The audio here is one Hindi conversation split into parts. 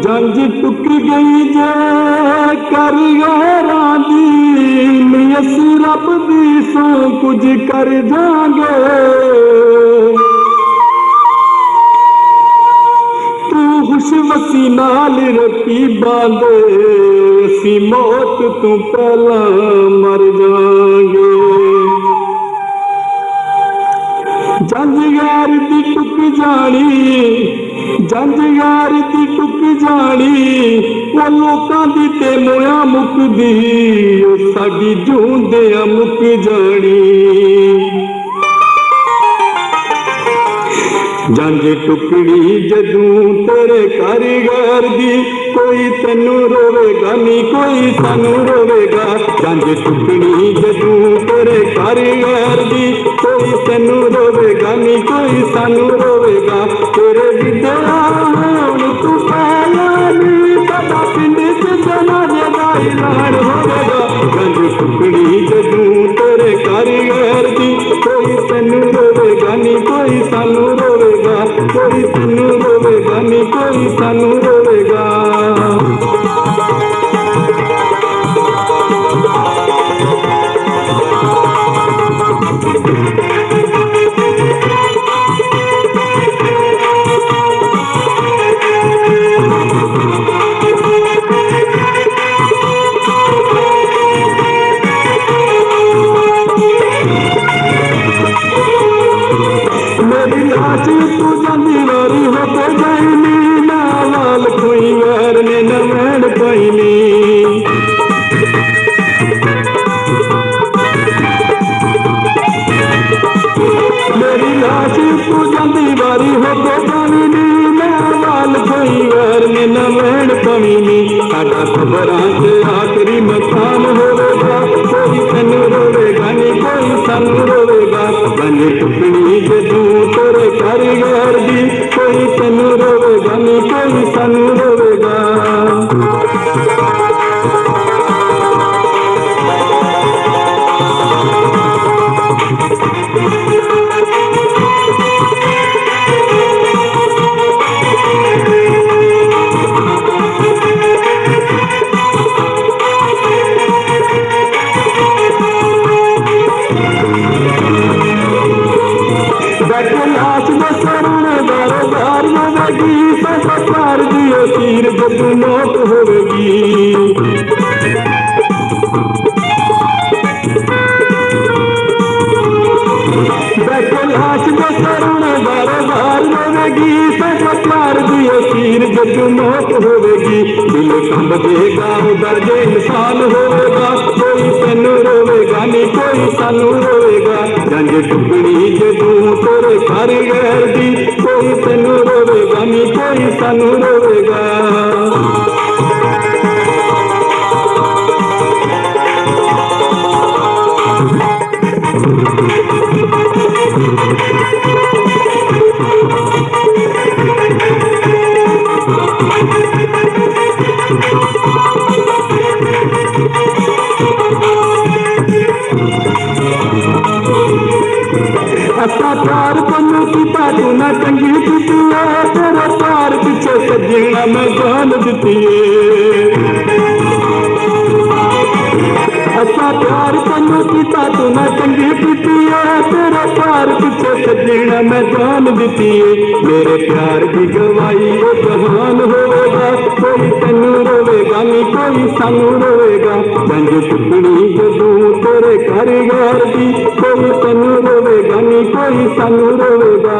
जंज टुक गई जे कारीगरां दी अस रब दी सो कुछ कर जांगे। तू खुश वसी नाल रकीबां दे असी मौत तू पहला मर जांगे। जंज यार दी टुक जानी, जंज यार दी टुक जानी, वो लोकां दी ते मोया मुकदी, ओ साडी जूंदियां मुक जानी। जंज टुकड़ी जदूं तेरे कारीगर दी, कोई तेनू रोवेगा नी कोई सानू रोवेगा। जंज टुकड़ी जदूं तेरे कारीगर दी, कोई तेनू रोवेगा नी कोई सानू रोवेगा। तेरे विद्या होण तू पहला नी साडा पिंड च जनाजे दा ऐलान होवेगा। जंज टुकड़ी जदूं तेरे कारीगर दी, कोई तेनू रोवेगा नी कोई सानू रोवेगा। कोई तेनू रोवेगा नी कोई सानू रोवेगा। मेरी लाश तू जानी वारी हो तो जाइनी, ना वाल कोई वैर ने न वैन पाईनी। मेरी लाश तू जानी वारी हो तो जाइनी, ना वाल कोई वैर ने न वैन पाईनी। साडा खबरां च आखिरी मकाम होवेगा, कोई तैनू रोवेगा नी कोई सानू रोवेगा। जंज टुकड़ी जदूं तेरे कारीगर दी, कोई तैनू रोवेगा नी कोई सानू रोवेगा। लाश दे सरुणे दारो दार होवेगी, साडा प्यार दी असीर जदूं मौत होवेगी। लाश दे सरुणे दारो दार होवेगी, साडा प्यार दी असीर जदूं मौत होवेगी। दिल कंब देगा उदा जे इंसान होवेगा, कोई तैनू रोवेगा नी कोई सानू रोवेगा। जंज टुकड़ी जदूं तेरे कारीगर दी, कोई तैनू रोवेगा नी कोई सानू रोवेगा। असा प्यार तैनू कीता तू ना चंगी कीती है, तेरे प्यार पिछे सजना मैं जान दिती है। असा प्यार तैनू कीता तू ना चंगी कीती है, तेरे प्यार पिछे सजना मैं जान दिती है। मेरे प्यार की गवाही वो जहान होवेगा, कोई तैनू रोवेगा नी कोई सानू रोवेगा। जंज टुकड़ी जदूं तेरे कारीगर दी, कोई तैनू रोवेगा नी कोई सानू रोवेगा।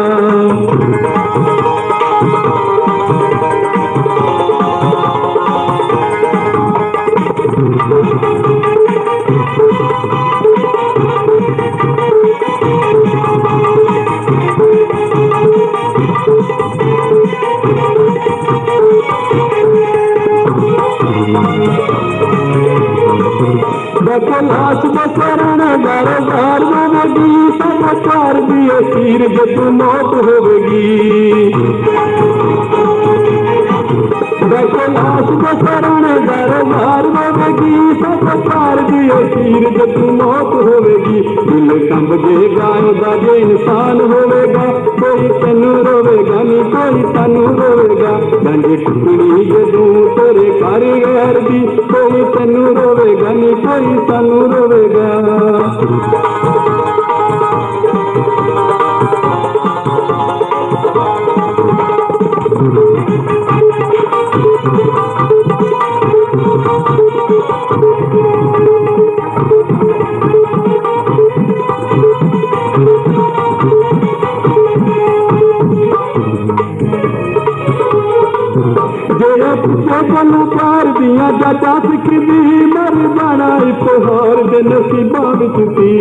लाश बसरने दारो दार होवेगी, साडा प्यार दी असीर जदूं मौत होवेगी। लाश बसरने दारो दार होवेगी, साडा प्यार दी तीर जदू मौत होवेगी दिल कंब जेगा ओदा जे इंसान होवेगा कोई तैनू रोवेगा नी कोई सानू रोवेगा जंज टुकड़ी जदू तेरे कारीगर दी कोई तैनू रोवेगा नी कोई सानू रोवेगा कोलू प्यार दिया जाचा सिखदी मर जाना उपहार दे नसीबां विच सी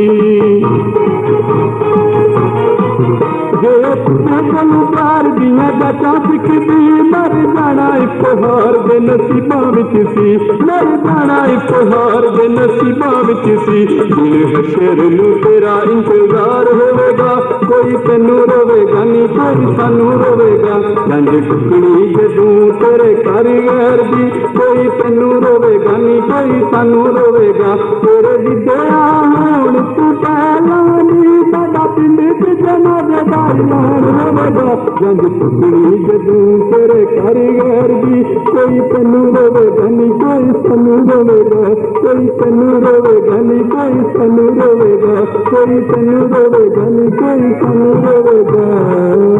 कोलू प्यार दिया जाचा सिखदी मर जाना उपहार दे नसीबां विच सी मर जाना उपहार दे नसीबां विच सी दिल हशर नू तेरा इंतजार होवेगा कोई तैनू रोवेगा नी कोई सानू रोवेगा जंज टुकड़ी जदू तेरे कारीगर दी कोई तैनू रोवेगा नी कोई सानू रोवेगा तेरे दी दया होण तू पहला नी साडा पिंड च जनाजेदार ऐलान होवेगा जंज टुकड़ी जदू तेरे कारीगर दी कोई तैनू रोवेगा नी कोई सानू रोवेगा कोई तैनू रोवेगा नी कोई सानू रोवेगा कोई तैनू रोवेगा नी कोई सानू रोवेगा